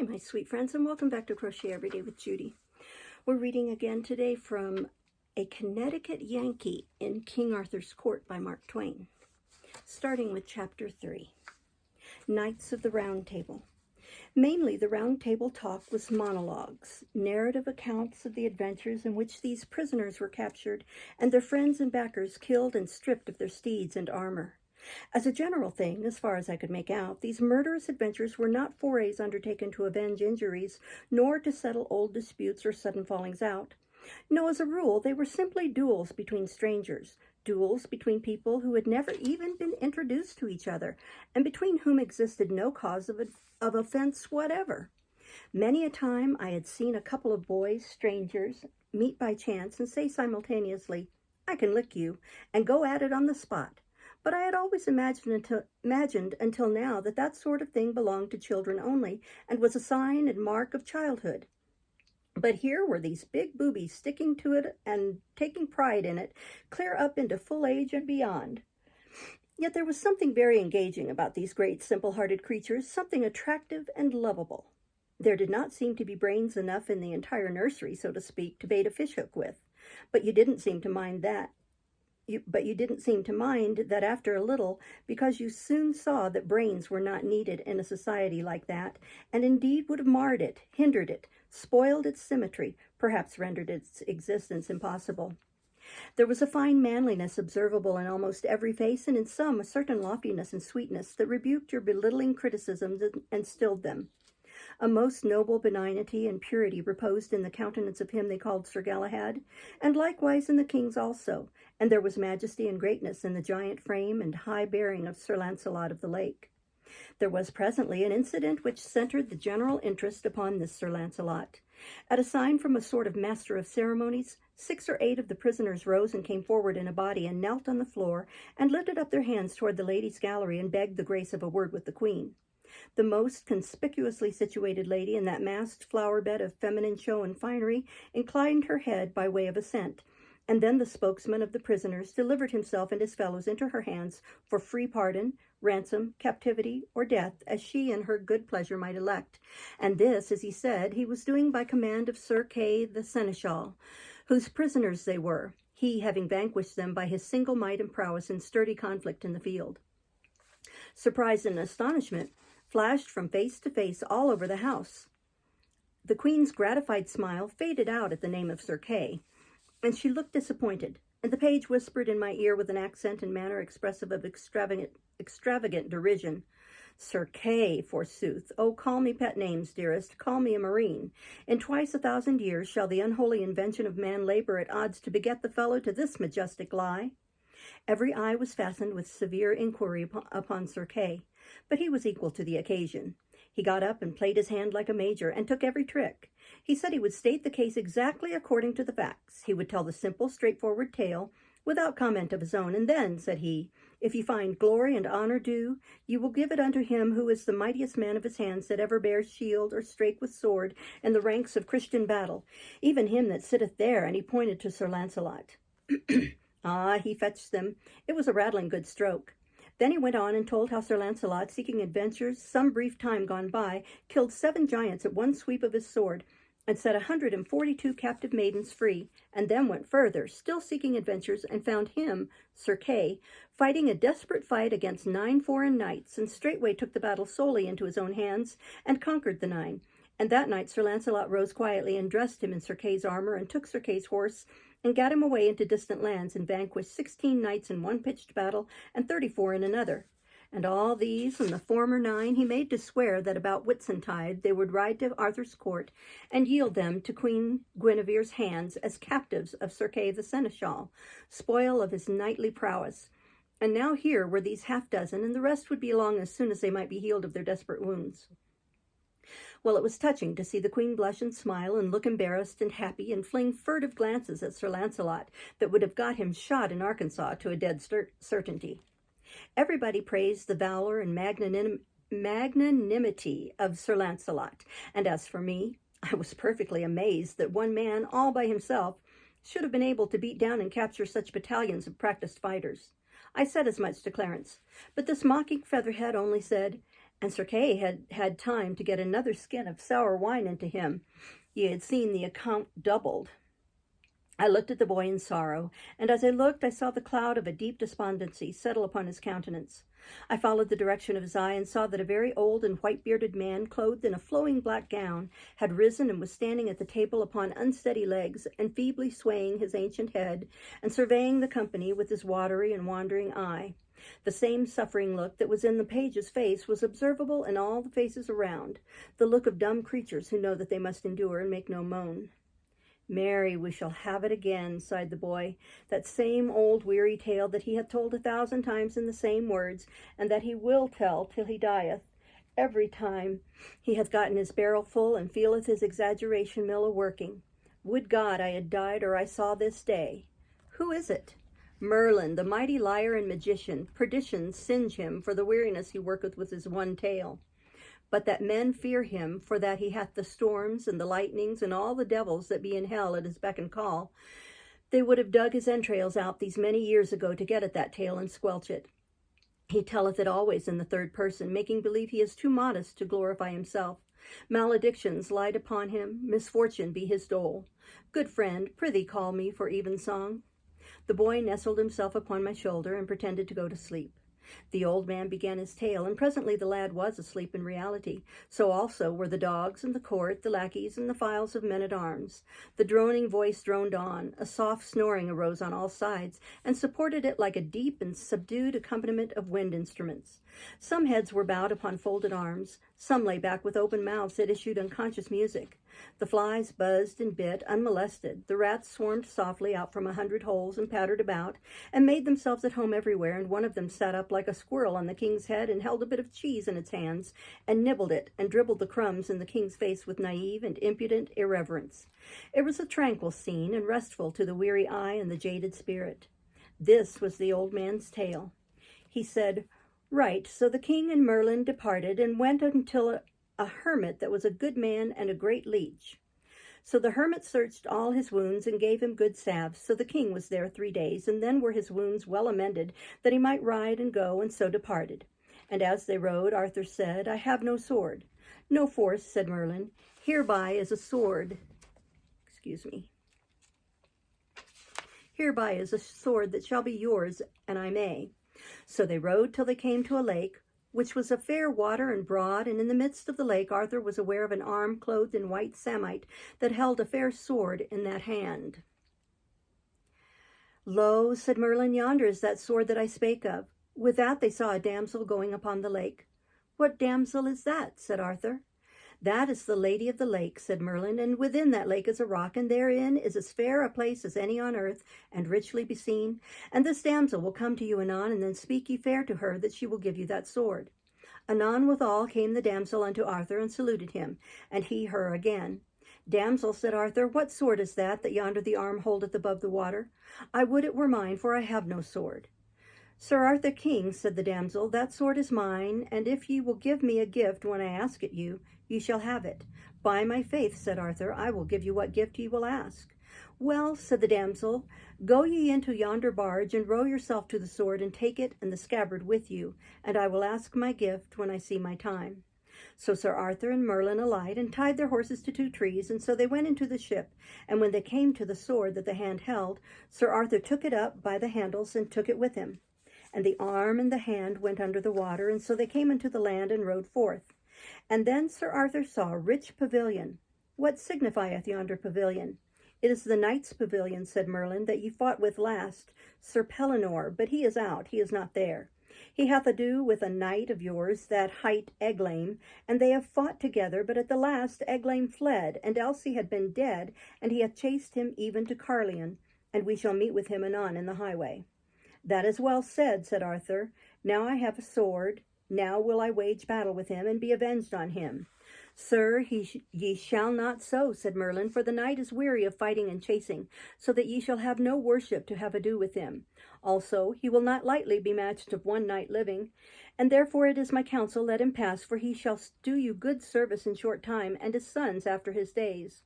Hi, my sweet friends, and welcome back to Crochet Every Day with Judy. We're reading again today from A Connecticut Yankee in King Arthur's Court by Mark Twain, starting with Chapter 3, Knights of the Round Table. Mainly the Round Table talk was monologues, narrative accounts of the adventures in which these prisoners were captured and their friends and backers killed and stripped of their steeds and armor. As a general thing, as far as I could make out, these murderous adventures were not forays undertaken to avenge injuries, nor to settle old disputes or sudden fallings out. No, as a rule, they were simply duels between strangers, duels between people who had never even been introduced to each other, and between whom existed no cause of offense whatever. Many a time I had seen a couple of boys, strangers, meet by chance and say simultaneously, "I can lick you," and go at it on the spot. But I had always imagined until now that that sort of thing belonged to children only, and was a sign and mark of childhood. But here were these big boobies sticking to it and taking pride in it, clear up into full age and beyond. Yet there was something very engaging about these great simple-hearted creatures, something attractive and lovable. There did not seem to be brains enough in the entire nursery, so to speak, to bait a fishhook with, but you didn't seem to mind that. But you didn't seem to mind that after a little, because you soon saw that brains were not needed in a society like that, and indeed would have marred it, hindered it, spoiled its symmetry, perhaps rendered its existence impossible. There was a fine manliness observable in almost every face, and in some a certain loftiness and sweetness that rebuked your belittling criticisms and stilled them. A most noble benignity and purity reposed in the countenance of him they called Sir Galahad, and likewise in the king's also, and there was majesty and greatness in the giant frame and high bearing of Sir Launcelot of the Lake. There was presently an incident which centered the general interest upon this Sir Launcelot. At a sign from a sort of master of ceremonies, 6 or 8 of the prisoners rose and came forward in a body and knelt on the floor and lifted up their hands toward the ladies' gallery and begged the grace of a word with the queen. The most conspicuously situated lady in that massed flower bed of feminine show and finery inclined her head by way of assent, and then the spokesman of the prisoners delivered himself and his fellows into her hands for free pardon, ransom, captivity, or death, as she in her good pleasure might elect. And this, as he said, he was doing by command of Sir Kay the Seneschal, whose prisoners they were, he having vanquished them by his single might and prowess in sturdy conflict in the field. Surprise and astonishment flashed from face to face all over the house. The queen's gratified smile faded out at the name of Sir Kay, and she looked disappointed, and the page whispered in my ear with an accent and manner expressive of extravagant derision, "Sir Kay, forsooth! Oh, call me pet names, dearest, call me a marine. In twice 1,000 years shall the unholy invention of man labor at odds to beget the fellow to this majestic lie." Every eye was fastened with severe inquiry upon Sir Kay, but he was equal to the occasion. He got up and played his hand like a major, and took every trick. He said he would state the case exactly according to the facts. He would tell the simple, straightforward tale, without comment of his own, and then, said he, "If you find glory and honor due, you will give it unto him who is the mightiest man of his hands that ever bears shield or strake with sword in the ranks of Christian battle, even him that sitteth there," and he pointed to Sir Launcelot. Ah, he fetched them. It was a rattling good stroke. Then he went on and told how Sir Launcelot, seeking adventures, some brief time gone by, killed 7 giants at one sweep of his sword, and set 142 captive maidens free, and then went further, still seeking adventures, and found him, Sir Kay, fighting a desperate fight against 9 foreign knights, and straightway took the battle solely into his own hands, and conquered the 9. And that night Sir Launcelot rose quietly and dressed him in Sir Kay's armor, and took Sir Kay's horse, and gat him away into distant lands, and vanquished 16 knights in one pitched battle, and 34 in another. And all these, and the former 9, he made to swear that about Whitsuntide they would ride to Arthur's court, and yield them to Queen Guinevere's hands as captives of Sir Kay the Seneschal, spoil of his knightly prowess. And now here were these 6, and the rest would be along as soon as they might be healed of their desperate wounds. Well, it was touching to see the queen blush and smile and look embarrassed and happy and fling furtive glances at Sir Launcelot that would have got him shot in Arkansas to a dead certainty. Everybody praised the valor and magnanimity of Sir Launcelot, and as for me, I was perfectly amazed that one man, all by himself, should have been able to beat down and capture such battalions of practiced fighters. I said as much to Clarence, but this mocking featherhead only said, and Sir Kay had had time to get another skin of sour wine into him. Ye had seen the account doubled. I looked at the boy in sorrow, and as I looked, I saw the cloud of a deep despondency settle upon his countenance. I followed the direction of his eye and saw that a very old and white-bearded man, clothed in a flowing black gown, had risen and was standing at the table upon unsteady legs and feebly swaying his ancient head and surveying the company with his watery and wandering eye. The same suffering look that was in the page's face was observable in all the faces around, the look of dumb creatures who know that they must endure and make no moan. "Marry, we shall have it again," sighed the boy, "that same old weary tale that he hath told 1,000 times in the same words, and that he will tell till he dieth. Every time he hath gotten his barrel full and feeleth his exaggeration mill a-working. Would God I had died or I saw this day. Who is it? Merlin, the mighty liar and magician. Perdition singe him for the weariness he worketh with his one tale. But that men fear him, for that he hath the storms and the lightnings and all the devils that be in hell at his beck and call. They would have dug his entrails out these many years ago to get at that tale and squelch it. He telleth it always in the third person, making believe he is too modest to glorify himself. Maledictions light upon him, misfortune be his dole. Good friend, prithee call me for evensong." The boy nestled himself upon my shoulder and pretended to go to sleep. The old man began his tale, and presently the lad was asleep in reality. So also were the dogs and the court, the lackeys and the files of men-at-arms. The droning voice droned on. A soft snoring arose on all sides, and supported it like a deep and subdued accompaniment of wind instruments. Some heads were bowed upon folded arms. Some lay back with open mouths that issued unconscious music. The flies buzzed and bit unmolested. The rats swarmed softly out from 100 holes and pattered about, and made themselves at home everywhere, and one of them sat up like a squirrel on the king's head and held a bit of cheese in its hands, and nibbled it, and dribbled the crumbs in the king's face with naive and impudent irreverence. It was a tranquil scene, and restful to the weary eye and the jaded spirit. This was the old man's tale. He said, "Right, so the king and Merlin departed, and went until a hermit that was a good man and a great leech. So the hermit searched all his wounds and gave him good salves. So the king was there 3 days, and then were his wounds well amended, that he might ride and go, and so departed. And as they rode, Arthur said, I have no sword. No force, said Merlin. Hereby is a sword. Hereby is a sword that shall be yours, and I may. So they rode till they came to a lake, which was a fair water and broad, and in the midst of the lake Arthur was aware of an arm clothed in white samite that held a fair sword in that hand. Lo, said Merlin, yonder is that sword that I spake of. With that they saw a damsel going upon the lake. What damsel is that? Said Arthur. That is the Lady of the Lake, said Merlin, and within that lake is a rock, and therein is as fair a place as any on earth, and richly beseen. And this damsel will come to you anon, and then speak ye fair to her, that she will give you that sword. Anon withal came the damsel unto Arthur, and saluted him, and he her again. Damsel, said Arthur, what sword is that yonder the arm holdeth above the water? I would it were mine, for I have no sword. Sir Arthur King, said the damsel, that sword is mine, and if ye will give me a gift when I ask it you, ye shall have it. By my faith, said Arthur, I will give you what gift ye will ask. Well, said the damsel, go ye into yonder barge, and row yourself to the sword, and take it and the scabbard with you, and I will ask my gift when I see my time. So Sir Arthur and Merlin alight, and tied their horses to 2 trees, and so they went into the ship. And when they came to the sword that the hand held, Sir Arthur took it up by the handles, and took it with him. And the arm and the hand went under the water, and so they came into the land and rode forth. And then Sir Arthur saw a rich pavilion. What signifieth yonder pavilion? It is the knight's pavilion, said Merlin, that ye fought with last, Sir Pellinore, but he is out, he is not there. He hath ado with a knight of yours, that hight Eglaime, and they have fought together, but at the last Eglaime fled, and else he had been dead, and he hath chased him even to Carlion, and we shall meet with him anon in the highway. That is well said, said Arthur. Now I have a sword. Now will I wage battle with him, and be avenged on him. Sir, ye shall not so, said Merlin, for the knight is weary of fighting and chasing, so that ye shall have no worship to have ado with him. Also, he will not lightly be matched of one knight living, and therefore it is my counsel, let him pass, for he shall do you good service in short time, and his sons after his days.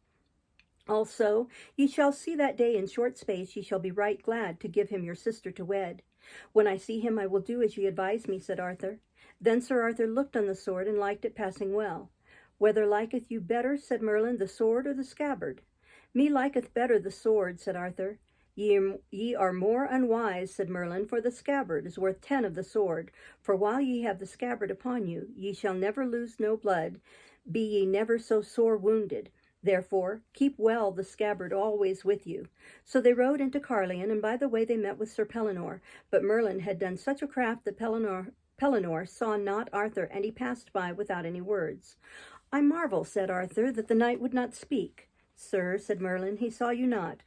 Also, ye shall see that day in short space, ye shall be right glad to give him your sister to wed. When I see him, I will do as ye advise me, said Arthur. Then Sir Arthur looked on the sword and liked it passing well. Whether liketh you better, said Merlin, the sword or the scabbard? Me liketh better the sword, said Arthur. Ye are more unwise, said Merlin, for the scabbard is worth 10 of the sword. For while ye have the scabbard upon you, ye shall never lose no blood, be ye never so sore wounded. Therefore keep well the scabbard always with you. So they rode into Carlion, and by the way they met with Sir Pellinore. But Merlin had done such a craft that Pellinore saw not Arthur, and he passed by without any words. I marvel, said Arthur, that the knight would not speak. Sir, said Merlin, he saw you not,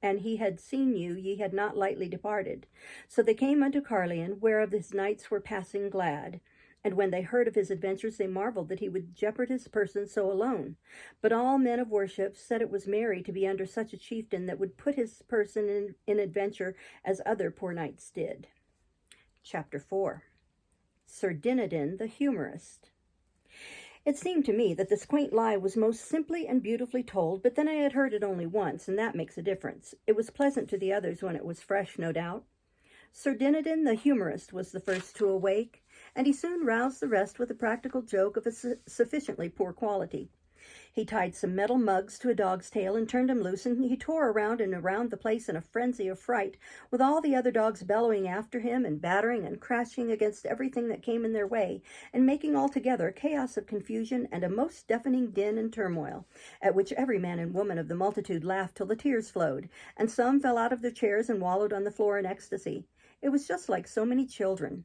and he had seen you, ye had not lightly departed. So they came unto Carlion, whereof his knights were passing glad. And when they heard of his adventures, they marveled that he would jeopard his person so alone. But all men of worship said it was merry to be under such a chieftain that would put his person in adventure as other poor knights did. Chapter 4. Sir Dinadan the Humorist. It seemed to me that this quaint lie was most simply and beautifully told, but then I had heard it only once, and that makes a difference. It was pleasant to the others when it was fresh, no doubt. Sir Dinadan the Humorist was the first to awake, and he soon roused the rest with a practical joke of a sufficiently poor quality. He tied some metal mugs to a dog's tail and turned him loose, and he tore around and around the place in a frenzy of fright, with all the other dogs bellowing after him and battering and crashing against everything that came in their way, and making altogether a chaos of confusion and a most deafening din and turmoil, at which every man and woman of the multitude laughed till the tears flowed, and some fell out of their chairs and wallowed on the floor in ecstasy. It was just like so many children.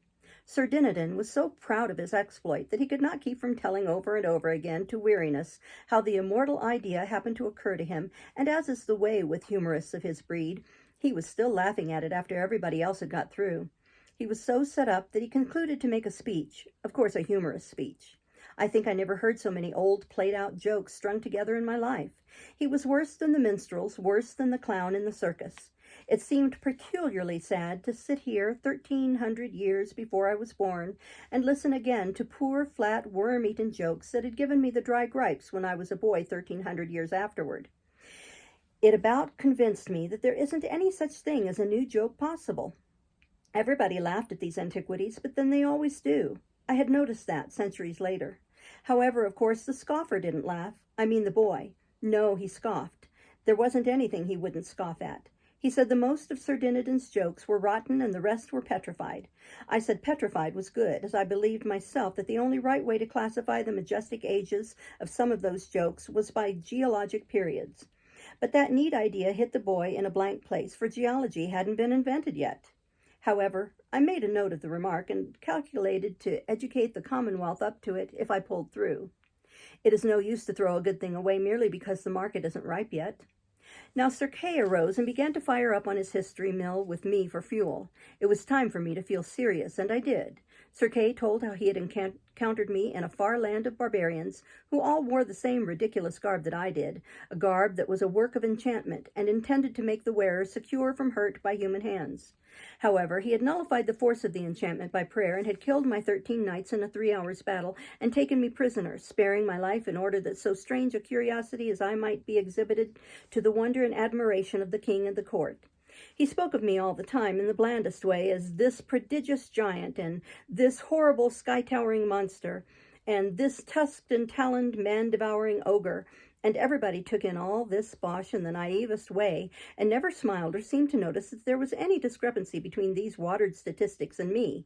Sir Dinadan was so proud of his exploit that he could not keep from telling over and over again to weariness how the immortal idea happened to occur to him, and as is the way with humorists of his breed, he was still laughing at it after everybody else had got through. He was so set up that he concluded to make a speech, of course a humorous speech. I think I never heard so many old, played-out jokes strung together in my life. He was worse than the minstrels, worse than the clown in the circus. It seemed peculiarly sad to sit here 1,300 years before I was born and listen again to poor, flat, worm-eaten jokes that had given me the dry gripes when I was a boy 1,300 years afterward. It about convinced me that there isn't any such thing as a new joke possible. Everybody laughed at these antiquities, but then they always do. I had noticed that centuries later. However, of course, the scoffer didn't laugh. I mean the boy. No, he scoffed. There wasn't anything he wouldn't scoff at. He said the most of Sir Dinadan's jokes were rotten and the rest were petrified. I said petrified was good, as I believed myself that the only right way to classify the majestic ages of some of those jokes was by geologic periods. But that neat idea hit the boy in a blank place, for geology hadn't been invented yet. However, I made a note of the remark and calculated to educate the Commonwealth up to it if I pulled through. It is no use to throw a good thing away merely because the market isn't ripe yet. Now Sir Kay arose and began to fire up on his history mill with me for fuel. It was time for me to feel serious, and I did. Sir Kay told how he had encountered me in a far land of barbarians, who all wore the same ridiculous garb that I did, a garb that was a work of enchantment, and intended to make the wearer secure from hurt by human hands. However, he had nullified the force of the enchantment by prayer, and had killed my 13 knights in a 3 hours' battle, and taken me prisoner, sparing my life in order that so strange a curiosity as I might be exhibited to the wonder and admiration of the king and the court. He spoke of me all the time in the blandest way as this prodigious giant, and this horrible sky-towering monster, and this tusked and taloned man-devouring ogre, and everybody took in all this bosh in the naivest way, and never smiled or seemed to notice that there was any discrepancy between these watered statistics and me.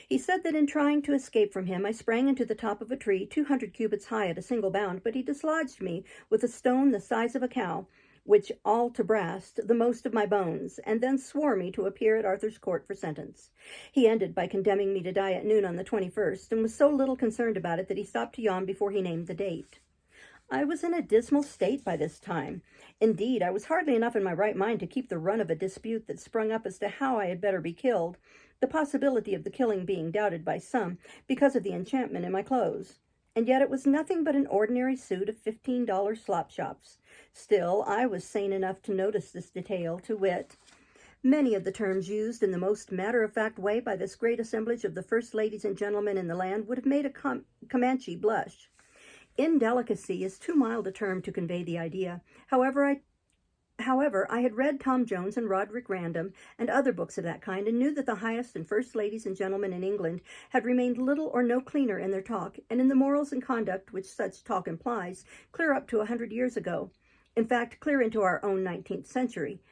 He said that in trying to escape from him, I sprang into the top of a tree 200 cubits high at a single bound, but he dislodged me with a stone the size of a cow, which all to brast the most of my bones, and then swore me to appear at Arthur's court for sentence. He ended by condemning me to die at noon on the 21st, and was so little concerned about it that he stopped to yawn before he named the date. I was in a dismal state by this time. Indeed, I was hardly enough in my right mind to keep the run of a dispute that sprung up as to how I had better be killed, the possibility of the killing being doubted by some because of the enchantment in my clothes. And yet it was nothing but an ordinary suit of $15 slop shops. Still, I was sane enough to notice this detail, to wit, many of the terms used in the most matter-of-fact way by this great assemblage of the first ladies and gentlemen in the land would have made a Comanche blush. Indelicacy is too mild a term to convey the idea. However, I However, I had read Tom Jones and Roderick Random and other books of that kind, and knew that the highest and first ladies and gentlemen in England had remained little or no cleaner in their talk, and in the morals and conduct which such talk implies, clear up to 100 years ago. In fact, clear into our own 19th century,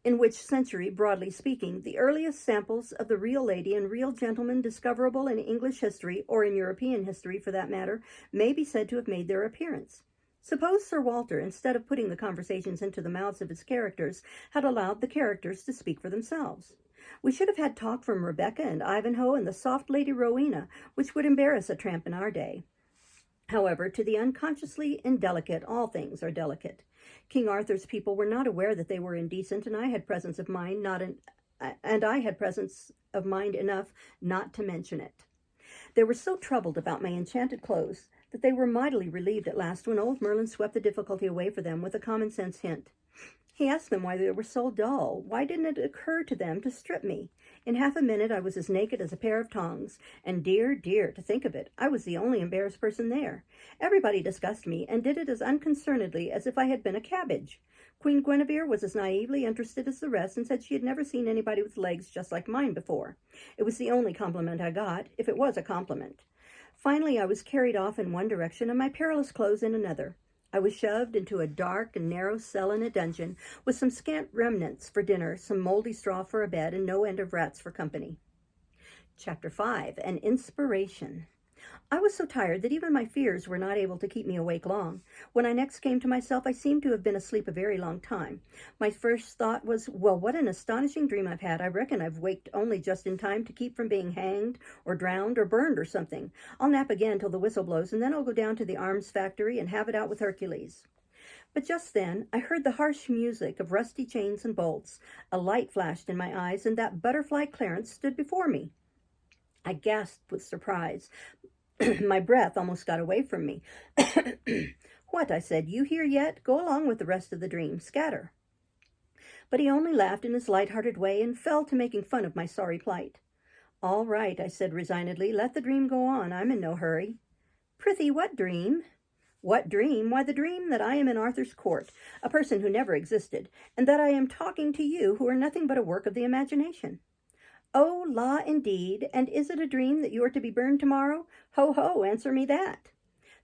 in which century, broadly speaking, the earliest samples of the real lady and real gentleman discoverable in English history, or in European history for that matter, may be said to have made their appearance. Suppose Sir Walter, instead of putting the conversations into the mouths of his characters, had allowed the characters to speak for themselves. We should have had talk from Rebecca and Ivanhoe and the soft Lady Rowena, which would embarrass a tramp in our day. However, to the unconsciously indelicate, all things are delicate. King Arthur's people were not aware that they were indecent, and I had presence of mind enough not to mention it. They were so troubled about my enchanted clothes that they were mightily relieved at last when old Merlin swept the difficulty away for them with a common-sense hint. He asked them why they were so dull. Why didn't it occur to them to strip me? In half a minute I was as naked as a pair of tongs, and dear, to think of it, I was the only embarrassed person there. Everybody discussed me, and did it as unconcernedly as if I had been a cabbage. Queen Guinevere was as naively interested as the rest, and said she had never seen anybody with legs just like mine before. It was the only compliment I got, if it was a compliment. Finally, I was carried off in one direction, and my perilous clothes in another. I was shoved into a dark and narrow cell in a dungeon, with some scant remnants for dinner, some moldy straw for a bed, and no end of rats for company. Chapter 5. An Inspiration. I was so tired that even my fears were not able to keep me awake long. When I next came to myself, I seemed to have been asleep a very long time. My first thought was, well, what an astonishing dream I've had. I reckon I've waked only just in time to keep from being hanged or drowned or burned or something. I'll nap again till the whistle blows, and then I'll go down to the arms factory and have it out with Hercules. But just then I heard the harsh music of rusty chains and bolts. A light flashed in my eyes, and that butterfly Clarence stood before me. I gasped with surprise. My breath almost got away from me. What, I said, you here yet? Go along with the rest of the dream. Scatter. But he only laughed in his light-hearted way and fell to making fun of my sorry plight. All right, I said resignedly, let the dream go on. I'm in no hurry. Prithee, what dream? What dream? Why, the dream that I am in Arthur's court, a person who never existed, and that I am talking to you who are nothing but a work of the imagination. Oh, la, indeed, and is it a dream that you are to be burned tomorrow? Ho, ho, answer me that.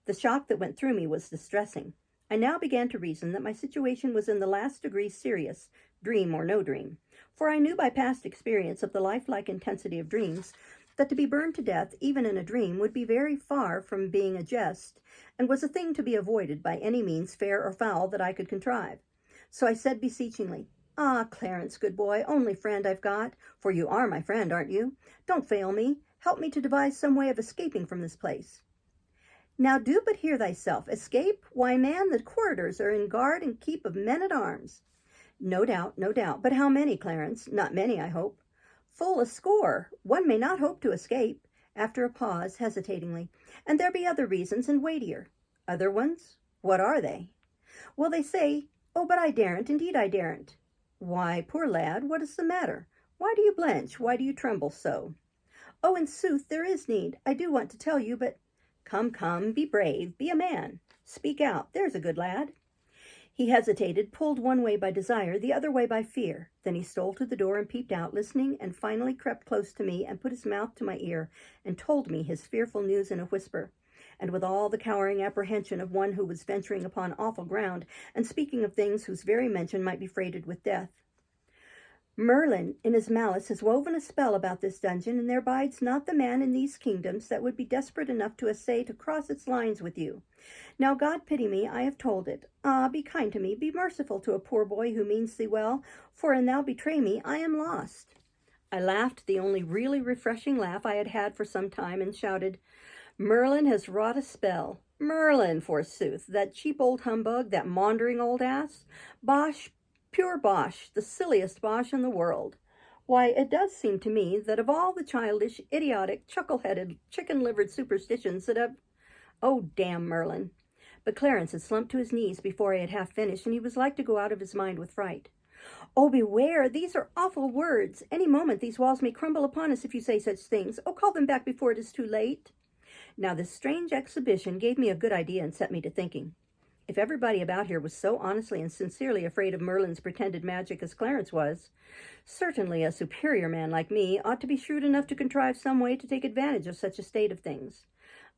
The shock that went through me was distressing. I now began to reason that my situation was in the last degree serious, dream or no dream, for I knew by past experience of the lifelike intensity of dreams that to be burned to death, even in a dream, would be very far from being a jest, and was a thing to be avoided by any means, fair or foul, that I could contrive. So I said beseechingly, Ah, Clarence, good boy, only friend I've got, for you are my friend, aren't you? Don't fail me. Help me to devise some way of escaping from this place. Now do but hear thyself. Escape? Why, man, the corridors are in guard and keep of men-at-arms. No doubt, but how many, Clarence? Not many, I hope. Full a score. One may not hope to escape. After a pause, hesitatingly. And there be other reasons, and weightier. Other ones? What are they? Well, they say, oh, but I daren't, indeed I daren't. Why, poor lad, what is the matter? Why do you blench? Why do you tremble so? Oh, in sooth, there is need. I do want to tell you, but... Come, be brave, be a man. Speak out, there's a good lad. He hesitated, pulled one way by desire, the other way by fear. Then he stole to the door and peeped out, listening, and finally crept close to me and put his mouth to my ear and told me his fearful news in a whisper, and with all the cowering apprehension of one who was venturing upon awful ground and speaking of things whose very mention might be freighted with death. Merlin, in his malice, has woven a spell about this dungeon, and there bides not the man in these kingdoms that would be desperate enough to essay to cross its lines with you. Now, God pity me, I have told it. Ah, be kind to me, be merciful to a poor boy who means thee well, for an thou betray me, I am lost. I laughed, the only really refreshing laugh I had had for some time, and shouted, Merlin has wrought a spell. Merlin, forsooth, that cheap old humbug, that maundering old ass? Bosh, pure bosh, the silliest bosh in the world. Why, it does seem to me that of all the childish, idiotic, chuckle-headed, chicken-livered superstitions that have... Oh, damn Merlin. But Clarence had slumped to his knees before I had half finished, and he was like to go out of his mind with fright. Oh, beware, these are awful words. Any moment these walls may crumble upon us if you say such things. Oh, call them back before it is too late. Now, this strange exhibition gave me a good idea and set me to thinking. If everybody about here was so honestly and sincerely afraid of Merlin's pretended magic as Clarence was, certainly a superior man like me ought to be shrewd enough to contrive some way to take advantage of such a state of things.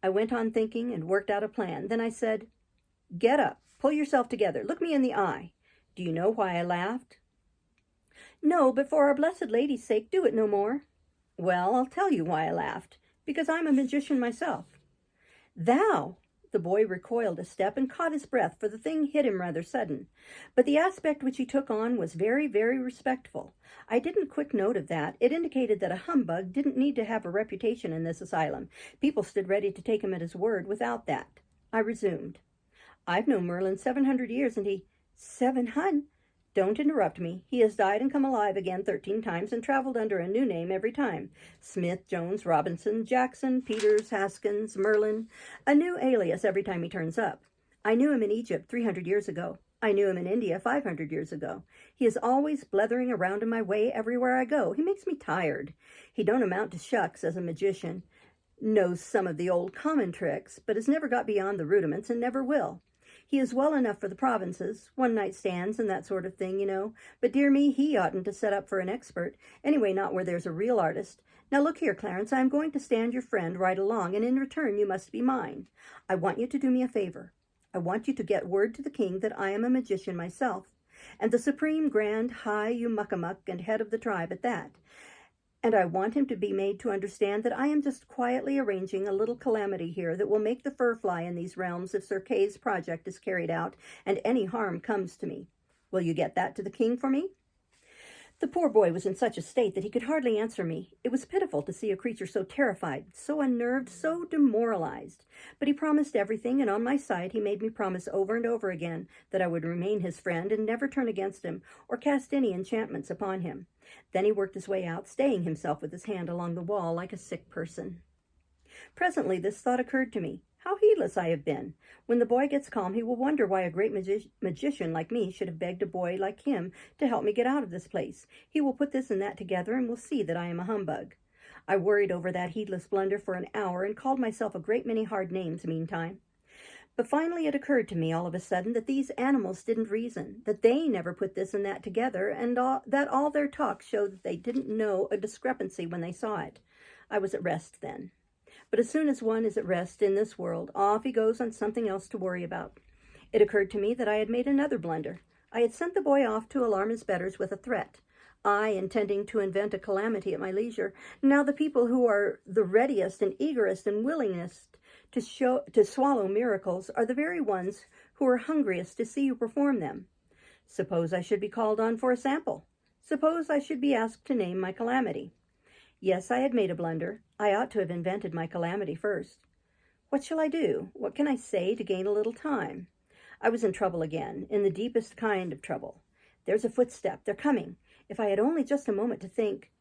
I went on thinking and worked out a plan. Then I said, "Get up, pull yourself together, look me in the eye. Do you know why I laughed?" "No, but for our Blessed Lady's sake, do it no more." "Well, I'll tell you why I laughed. Because I'm a magician myself." "Thou!" The boy recoiled a step and caught his breath, for the thing hit him rather sudden. But the aspect which he took on was very, very respectful. I didn't quick note of that. It indicated that a humbug didn't need to have a reputation in this asylum. People stood ready to take him at his word without that. I resumed. "I've known Merlin 700 years, and he—" "700? Don't interrupt me. He has died and come alive again 13 times and traveled under a new name every time. Smith, Jones, Robinson, Jackson, Peters, Haskins, Merlin. A new alias every time he turns up. I knew him in Egypt 300 years ago. I knew him in India 500 years ago. He is always blethering around in my way everywhere I go. He makes me tired. He don't amount to shucks as a magician. Knows some of the old common tricks, but has never got beyond the rudiments and never will. He is well enough for the provinces, one-night stands and that sort of thing, you know. But dear me, he oughtn't to set up for an expert. Anyway, not where there's a real artist. Now look here, Clarence, I am going to stand your friend right along, and in return you must be mine. I want you to do me a favor. I want you to get word to the king that I am a magician myself, and the supreme grand high you-muck-a-muck and head of the tribe at that. And I want him to be made to understand that I am just quietly arranging a little calamity here that will make the fur fly in these realms if Sir Kay's project is carried out and any harm comes to me. Will you get that to the king for me?" The poor boy was in such a state that he could hardly answer me. It was pitiful to see a creature so terrified, so unnerved, so demoralized. But he promised everything, and on my side he made me promise over and over again that I would remain his friend and never turn against him or cast any enchantments upon him. Then he worked his way out, staying himself with his hand along the wall like a sick person. Presently this thought occurred to me. How heedless I have been. When the boy gets calm, he will wonder why a great magician like me should have begged a boy like him to help me get out of this place. He will put this and that together and will see that I am a humbug. I worried over that heedless blunder for an hour and called myself a great many hard names meantime. But finally it occurred to me all of a sudden that these animals didn't reason, that they never put this and that together, and that all their talk showed that they didn't know a discrepancy when they saw it. I was at rest then. But as soon as one is at rest in this world, off he goes on something else to worry about. It occurred to me that I had made another blunder. I had sent the boy off to alarm his betters with a threat, I intending to invent a calamity at my leisure. Now the people who are the readiest and eagerest and willingest to swallow miracles are the very ones who are hungriest to see you perform them. Suppose I should be called on for a sample. Suppose I should be asked to name my calamity. Yes, I had made a blunder. I ought to have invented my calamity first. What shall I do? What can I say to gain a little time? I was in trouble again, in the deepest kind of trouble. There's a footstep. They're coming. If I had only just a moment to think.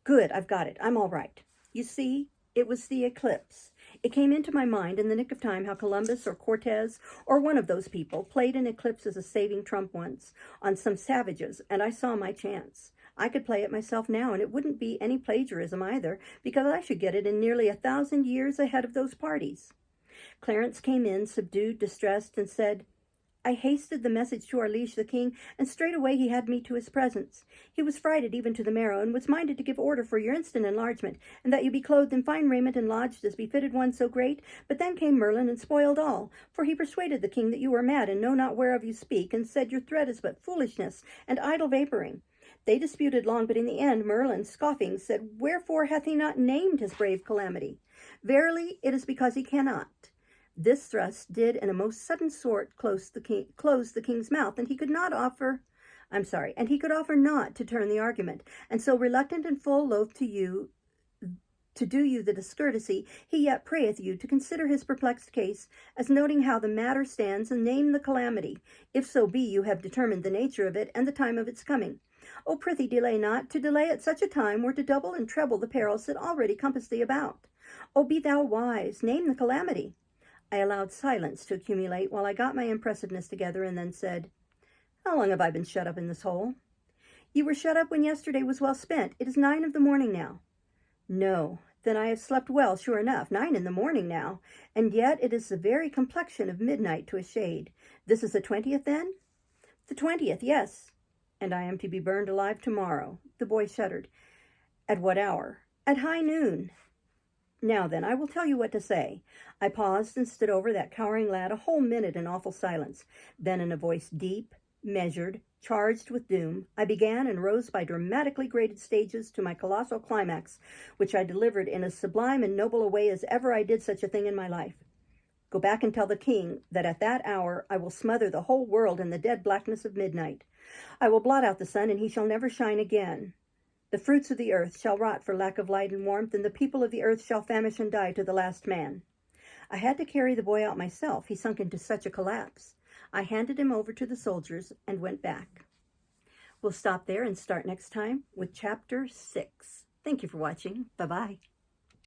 Good, I've got it. I'm all right. You see, it was the eclipse. It came into my mind in the nick of time how Columbus or Cortez or one of those people played an eclipse as a saving trump once on some savages, and I saw my chance. I could play it myself now, and it wouldn't be any plagiarism either, because I should get it in nearly 1,000 years ahead of those parties. Clarence came in, subdued, distressed, and said, I hasted the message to our liege the king, and straightway he had me to his presence. He was frighted even to the marrow, and was minded to give order for your instant enlargement, and that you be clothed in fine raiment and lodged as befitted one so great. But then came Merlin and spoiled all, for he persuaded the king that you were mad, and know not whereof you speak, and said your threat is but foolishness and idle vapouring. They disputed long, but in the end Merlin, scoffing, said, Wherefore hath he not named his brave calamity? Verily, it is because he cannot. This thrust did in a most sudden sort close the king's mouth, and he could offer not to turn the argument, and so reluctant and full loath to do you the discourtesy, he yet prayeth you to consider his perplexed case, as noting how the matter stands, and name the calamity, if so be you have determined the nature of it and the time of its coming. O prithee delay not. To delay at such a time were to double and treble the perils that already compass thee about. O be thou wise, name the calamity. I allowed silence to accumulate while I got my impressiveness together, and then said, How long have I been shut up in this hole? You were shut up when yesterday was well spent. It is 9 of the morning now. No, then I have slept well, sure enough. 9 in the morning now, and yet it is the very complexion of midnight to a shade. This is the 20th, then? The 20th, yes. And I am to be burned alive tomorrow. The boy shuddered. At what hour? At high noon. Now then, I will tell you what to say. I paused and stood over that cowering lad a whole minute in awful silence. Then in a voice deep, measured, charged with doom, I began and rose by dramatically graded stages to my colossal climax, which I delivered in as sublime and noble a way as ever I did such a thing in my life. Go back and tell the king that at that hour I will smother the whole world in the dead blackness of midnight. I will blot out the sun, and he shall never shine again. The fruits of the earth shall rot for lack of light and warmth, and the people of the earth shall famish and die to the last man. I had to carry the boy out myself. He sunk into such a collapse. I handed him over to the soldiers and went back. We'll stop there and start next time with Chapter 6. Thank you for watching. Bye-bye.